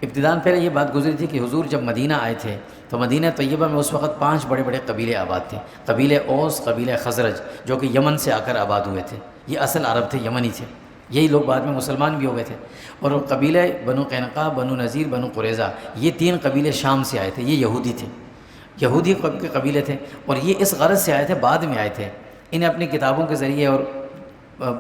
ابتداءً پہلے یہ بات گزری تھی کہ حضور جب مدینہ آئے تھے تو مدینہ طیبہ میں اس وقت 5 بڑے بڑے قبیلے آباد تھے. قبیلہ اوس، قبیلہ خزرج، جو کہ یمن سے آ کر آباد ہوئے تھے. یہ اصل عرب تھے، یمنی تھے. یہی لوگ بعد میں مسلمان بھی ہو گئے تھے. اور قبیلہ بنو قینقاع، بنو نذیر، بنو قریظہ، یہ 3 قبیلے شام سے آئے تھے. یہ یہودی تھے، یہودی کے قبیلے تھے. اور یہ اس غرض سے آئے تھے، بعد میں آئے تھے. انہیں اپنی کتابوں کے ذریعے اور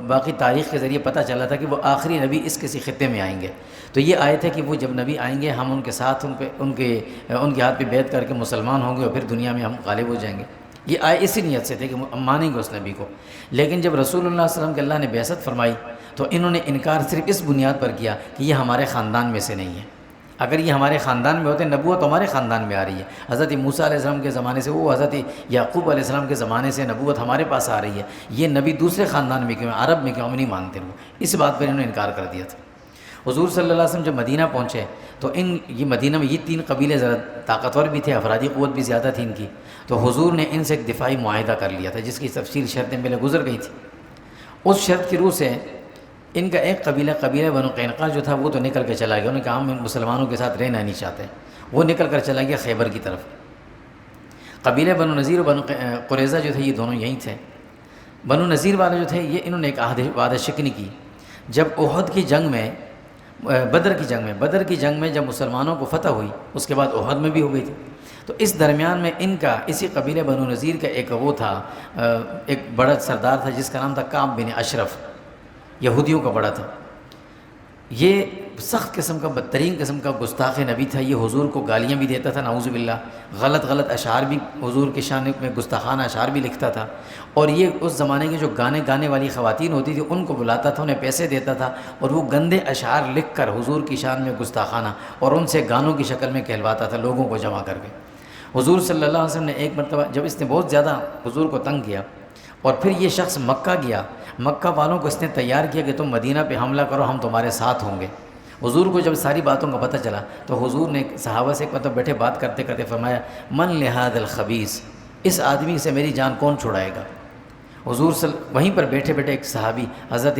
باقی تاریخ کے ذریعے پتہ چلا تھا کہ وہ آخری نبی اس کسی خطے میں آئیں گے. تو یہ آئے تھے کہ وہ جب نبی آئیں گے ہم ان کے ساتھ ان کے ہاتھ پہ بیعت کر کے مسلمان ہوں گے اور پھر دنیا میں ہم غالب ہو جائیں گے. یہ آئے اسی نیت سے تھے کہ ہم مانیں گے اس نبی کو. لیکن جب رسول اللہ صلی اللہ علیہ وسلم کے اللہ نے بعثت فرمائی تو انہوں نے انکار صرف اس بنیاد پر کیا کہ یہ ہمارے خاندان میں سے نہیں ہے. اگر یہ ہمارے خاندان میں ہوتے، نبوت ہمارے خاندان میں آ رہی ہے. حضرت موسیٰ علیہ السلام کے زمانے سے، وہ حضرت یعقوب علیہ السلام کے زمانے سے نبوت ہمارے پاس آ رہی ہے. یہ نبی دوسرے خاندان میں کیوں، عرب میں کیوں، ہم نہیں مانتے. وہ اس بات پر انہوں نے انکار کر دیا تھا. حضور صلی اللہ علیہ وسلم جب مدینہ پہنچے تو یہ مدینہ میں یہ 3 قبیلے ذرا طاقتور بھی تھے، افرادی قوت بھی زیادہ تھی ان کی. تو حضور نے ان سے ایک دفاعی معاہدہ کر لیا تھا جس کی تفصیل شرطیں پہلے گزر گئی تھی. اس شرط کی روح سے ان کا ایک قبیلہ بنو قینقاع جو تھا وہ تو نکل کے چلا گیا. انہوں نے کہا ہم مسلمانوں کے ساتھ رہنا نہیں چاہتے. وہ نکل کر چلا گیا خیبر کی طرف. قبیلہ بنو نذیر اور بنو قریظہ جو تھے یہ دونوں یہیں تھے. بنو نذیر والے جو تھے یہ انہوں نے ایک وعدہ شکنی کی. جب احد کی جنگ میں، بدر کی جنگ میں جب مسلمانوں کو فتح ہوئی، اس کے بعد احد میں بھی ہو گئی تھی. تو اس درمیان میں ان کا اسی قبیلہ بنو نذیر کا ایک وہ تھا، ایک بڑا سردار تھا جس کا نام تھا کعب بن اشرف، یہودیوں کا بڑا تھا. یہ سخت قسم کا، بدترین قسم کا گستاخ نبی تھا. یہ حضور کو گالیاں بھی دیتا تھا، نعوذ باللہ. غلط اشعار بھی حضور کے شان میں، گستاخانہ اشعار بھی لکھتا تھا. اور یہ اس زمانے کے جو گانے والی خواتین ہوتی تھی ان کو بلاتا تھا، انہیں پیسے دیتا تھا اور وہ گندے اشعار لکھ کر حضور کی شان میں گستاخانہ اور ان سے گانوں کی شکل میں کہلواتا تھا لوگوں کو جمع کر کے. حضور صلی اللہ علیہ وسلم نے ایک مرتبہ جب اس نے بہت زیادہ حضور کو تنگ کیا اور پھر یہ شخص مکہ گیا، مکہ والوں کو اس نے تیار کیا کہ تم مدینہ پہ حملہ کرو، ہم تمہارے ساتھ ہوں گے. حضور کو جب ساری باتوں کا پتہ چلا تو حضور نے صحابہ سے بیٹھے بات کرتے کرتے فرمایا من لہذا الخبیث، اس آدمی سے میری جان کون چھڑائے گا. حضور وہیں پر بیٹھے ایک صحابی حضرت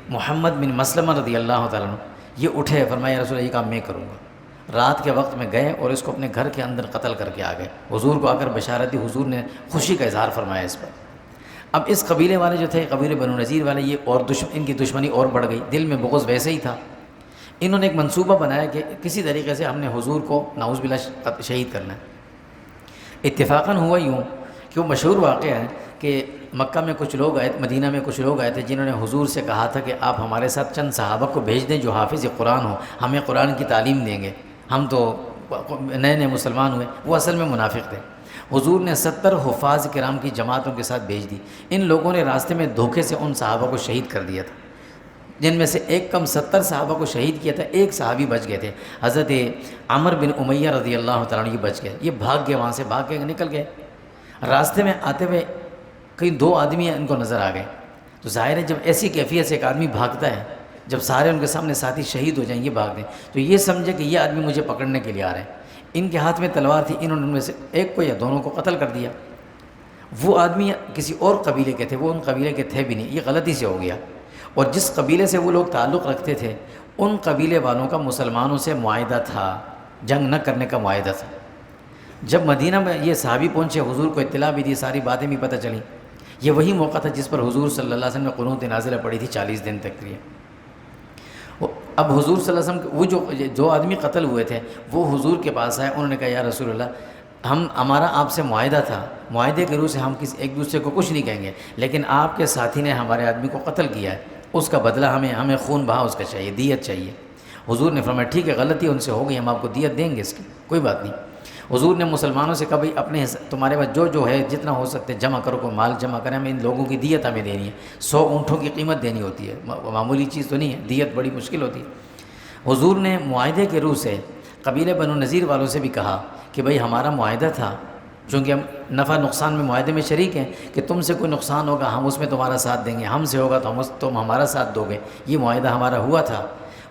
محمد بن مسلمہ رضی اللہ تعالیٰ عنہ یہ اٹھے، فرمایا رسول اللہ یہ کام میں کروں گا. رات کے وقت میں گئے اور اس کو اپنے گھر کے اندر قتل کر کے آ گئے. حضور کو آ کر بشارت دی. حضور نے خوشی کا اظہار فرمایا اس پر. اب اس قبیلے والے جو تھے، قبیلے بنو نذیر والے، یہ اور ان کی دشمنی اور بڑھ گئی. دل میں بغض ویسے ہی تھا. انہوں نے ایک منصوبہ بنایا کہ کسی طریقے سے ہم نے حضور کو نعوذ باللہ شہید کرنا ہے. اتفاقاً ہوا یوں کہ وہ مشہور واقعہ ہے کہ مکہ میں کچھ لوگ آئے، مدینہ میں کچھ لوگ آئے تھے جنہوں نے حضور سے کہا تھا کہ آپ ہمارے ساتھ چند صحابہ کو بھیج دیں جو حافظ قرآن ہو، ہمیں قرآن کی تعلیم دیں گے، ہم تو نئے مسلمان ہوئے. وہ اصل میں منافق تھے. حضور نے 70 حفاظ کرام کی جماعتوں کے ساتھ بھیج دی. ان لوگوں نے راستے میں دھوکے سے ان صحابہ کو شہید کر دیا تھا، جن میں سے ایک کم 70 صحابہ کو شہید کیا تھا. ایک صحابی بچ گئے تھے، حضرت عمر بن امیہ رضی اللہ تعالیٰ عنہ بچ گئے. یہ بھاگ گئے، وہاں سے بھاگ کے نکل گئے. راستے میں آتے ہوئے کئی 2 آدمی ان کو نظر آ گئے. تو ظاہر ہے جب ایسی کیفیت سے ایک آدمی بھاگتا ہے، جب سارے ان کے سامنے ساتھی شہید ہو جائیں، یہ بھاگ دیں، تو یہ سمجھے کہ یہ آدمی مجھے پکڑنے کے لیے آ رہے ہیں. ان کے ہاتھ میں تلوار تھی. انہوں نے ان میں سے ایک کو یا دونوں کو قتل کر دیا. وہ آدمی کسی اور قبیلے کے تھے، وہ ان قبیلے کے تھے بھی نہیں. یہ غلطی سے ہو گیا. اور جس قبیلے سے وہ لوگ تعلق رکھتے تھے ان قبیلے والوں کا مسلمانوں سے معاہدہ تھا، جنگ نہ کرنے کا معاہدہ تھا. جب مدینہ میں یہ صحابی پہنچے، حضور کو اطلاع بھی دی، ساری باتیں بھی پتہ چلیں. یہ وہی موقع تھا جس پر حضور صلی اللہ علیہ وسلم نے قنوت نازلہ پڑھی تھی 40 دن تک کے لیے. اب حضور صلی اللہ علیہ وسلم وہ جو آدمی قتل ہوئے تھے وہ حضور کے پاس آئے. انہوں نے کہا یا رسول اللہ، ہمارا آپ سے معاہدہ تھا، معاہدے کے روح سے ہم ایک دوسرے کو کچھ نہیں کہیں گے، لیکن آپ کے ساتھی نے ہمارے آدمی کو قتل کیا ہے، اس کا بدلہ ہمیں خون بہا اس کا چاہیے، دیت چاہیے. حضور نے فرمایا ٹھیک ہے، غلطی ان سے ہو گئی، ہم آپ کو دیت دیں گے، اس کی کوئی بات نہیں. حضور نے مسلمانوں سے کہا بھائی اپنے تمہارے پاس جو ہے جتنا ہو سکتے جمع کرو، کوئی مال جمع کریں، ہمیں ان لوگوں کی دیت ہمیں دینی ہے. 100 اونٹوں کی قیمت دینی ہوتی ہے، معمولی چیز تو نہیں ہے، دیت بڑی مشکل ہوتی ہے. حضور نے معاہدے کے روح سے قبیلہ بنو نذیر والوں سے بھی کہا کہ بھئی ہمارا معاہدہ تھا، چونکہ ہم نفع نقصان میں معاہدے میں شریک ہیں، کہ تم سے کوئی نقصان ہوگا ہم اس میں تمہارا ساتھ دیں گے، ہم سے ہوگا تو تم ہمارا ساتھ دو گے. یہ معاہدہ ہمارا ہوا تھا.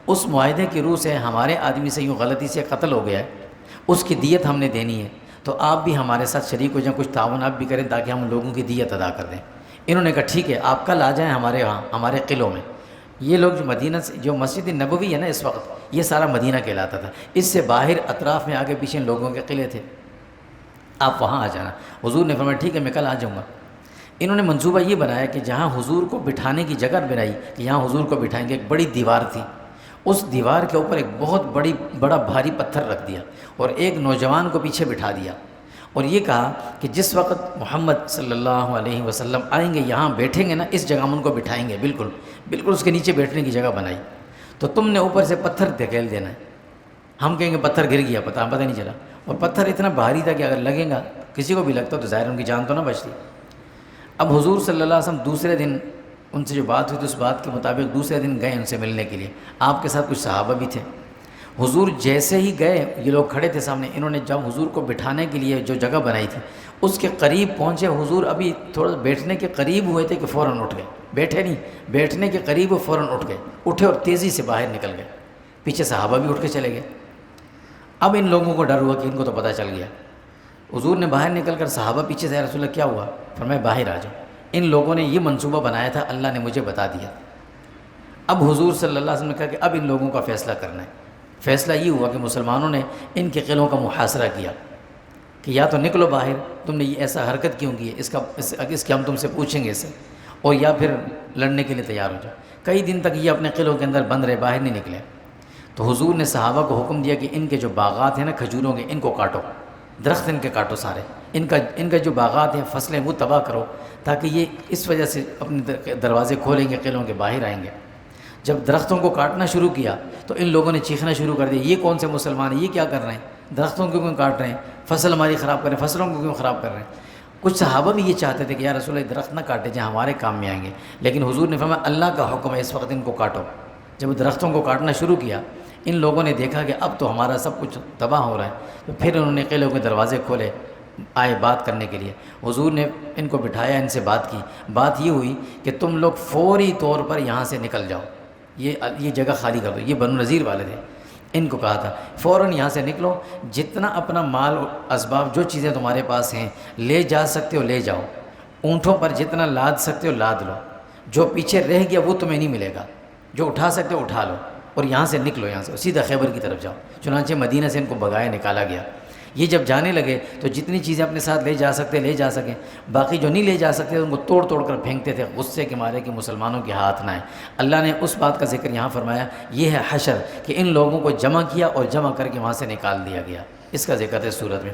اس معاہدے کی روح سے ہمارے آدمی سے یوں غلطی سے قتل ہو گیا ہے، اس کی دیت ہم نے دینی ہے، تو آپ بھی ہمارے ساتھ شریک ہو جائیں، کچھ تعاون آپ بھی کریں تاکہ ہم لوگوں کی دیت ادا کر دیں. انہوں نے کہا ٹھیک ہے، آپ کل آ جائیں ہمارے ہاں، ہمارے قلعوں میں. یہ لوگ جو مدینہ سے جو مسجد نبوی ہے نا اس وقت، یہ سارا مدینہ کہلاتا تھا، اس سے باہر اطراف میں آگے پیچھے لوگوں کے قلعے تھے، آپ وہاں آ جانا۔ حضور نے فرمایا ٹھیک ہے میں کل آ جاؤں گا۔ انہوں نے منصوبہ یہ بنایا کہ جہاں حضور کو بٹھانے کی جگہ بنائی کہ یہاں حضور کو بٹھائیں گے، ایک بڑی دیوار تھی، اس دیوار کے اوپر ایک بہت بڑا بھاری پتھر رکھ دیا اور ایک نوجوان کو پیچھے بٹھا دیا، اور یہ کہا کہ جس وقت محمد صلی اللہ علیہ وسلم آئیں گے یہاں بیٹھیں گے نا، اس جگہ ہم ان کو بٹھائیں گے، بالکل اس کے نیچے بیٹھنے کی جگہ بنائی، تو تم نے اوپر سے پتھر دھکیل دینا ہے۔ ہم کہیں گے پتھر گر گیا، پتہ نہیں چلا، اور پتھر اتنا بھاری تھا کہ اگر لگے گا کسی کو بھی لگتا تو ظاہر ان کی جان تو نہ بچتی۔ اب حضور صلی اللہ علیہ وسلم دوسرے دن ان سے جو بات ہوئی تو اس بات کے مطابق دوسرے دن گئے ان سے ملنے کے لیے، آپ کے ساتھ کچھ صحابہ بھی تھے۔ حضور جیسے ہی گئے، یہ لوگ کھڑے تھے سامنے، انہوں نے جب حضور کو بٹھانے کے لیے جو جگہ بنائی تھی اس کے قریب پہنچے، حضور ابھی تھوڑا بیٹھنے کے قریب ہوئے تھے کہ فوراً اٹھ گئے، بیٹھے نہیں، بیٹھنے کے قریب وہ فوراً اٹھ گئے، اٹھے اور تیزی سے باہر نکل گئے، پیچھے صحابہ بھی اٹھ کے چلے گئے۔ اب ان لوگوں کو ڈر ہوا کہ ان کو تو پتہ چل گیا۔ حضور نے باہر نکل کر صحابہ پیچھے سے، یا رسول اللہ کیا ہوا؟ فرمایا باہر آ جاؤ، ان لوگوں نے یہ منصوبہ بنایا تھا، اللہ نے مجھے بتا دیا۔ اب حضور صلی اللہ علیہ وسلم نے کہا کہ اب ان لوگوں کا فیصلہ کرنا ہے۔ فیصلہ یہ ہوا کہ مسلمانوں نے ان کے قلعوں کا محاصرہ کیا کہ یا تو نکلو باہر، تم نے یہ ایسا حرکت کیوں کی ہے، اس کے ہم تم سے پوچھیں گے اسے، اور یا پھر لڑنے کے لیے تیار ہو جاؤ۔ کئی دن تک یہ اپنے قلعوں کے اندر بند رہے، باہر نہیں نکلے۔ تو حضور نے صحابہ کو حکم دیا کہ ان کے جو باغات ہیں نا کھجوروں کے، ان کو کاٹو، درخت ان کے کاٹو سارے، ان کا جو باغات ہیں فصلیں وہ تباہ کرو، تاکہ یہ اس وجہ سے اپنے دروازے کھولیں گے، قلعوں کے باہر آئیں گے۔ جب درختوں کو کاٹنا شروع کیا تو ان لوگوں نے چیخنا شروع کر دیا، یہ کون سے مسلمان ہیں، یہ کیا کر رہے ہیں، درختوں کو کیوں کاٹ رہے ہیں، فصل ہماری خراب کر رہے ہیں، فصلوں کو کیوں خراب کر رہے ہیں۔ کچھ صحابہ بھی یہ چاہتے تھے کہ یا رسول اللہ درخت نہ کاٹے جہاں ہمارے کام میں آئیں گے، لیکن حضور نے فرمایا اللہ کا حکم ہے اس وقت ان کو کاٹو۔ جب درختوں کو کاٹنا شروع کیا، ان لوگوں نے دیکھا کہ اب تو ہمارا سب کچھ تباہ ہو رہا ہے، تو پھر انہوں نے قلعوں کے دروازے کھولے، آئے بات کرنے کے لیے۔ حضور نے ان کو بٹھایا، ان سے بات کی، بات یہ ہوئی کہ تم لوگ فوری طور پر یہاں سے نکل جاؤ، یہ جگہ خالی کر دو۔ یہ بنو نذیر والے تھے، ان کو کہا تھا فوراً یہاں سے نکلو، جتنا اپنا مال اور اسباب جو چیزیں تمہارے پاس ہیں لے جا سکتے ہو لے جاؤ، اونٹوں پر جتنا لاد سکتے ہو لاد لو، جو پیچھے رہ گیا وہ تمہیں نہیں ملے گا، جو اٹھا سکتے ہو اٹھا لو، اور یہاں سے نکلو، یہاں سے سیدھا خیبر کی طرف جاؤ۔ چنانچہ مدینہ سے ان کو بھگایا، نکالا گیا۔ یہ جب جانے لگے تو جتنی چیزیں اپنے ساتھ لے جا سکتے لے جا سکیں، باقی جو نہیں لے جا سکتے ان کو توڑ توڑ کر پھینکتے تھے، غصے کے مارے کہ مسلمانوں کے ہاتھ نہ آئے۔ اللہ نے اس بات کا ذکر یہاں فرمایا، یہ ہے حشر، کہ ان لوگوں کو جمع کیا اور جمع کر کے وہاں سے نکال دیا گیا، اس کا ذکر ہے سورت میں۔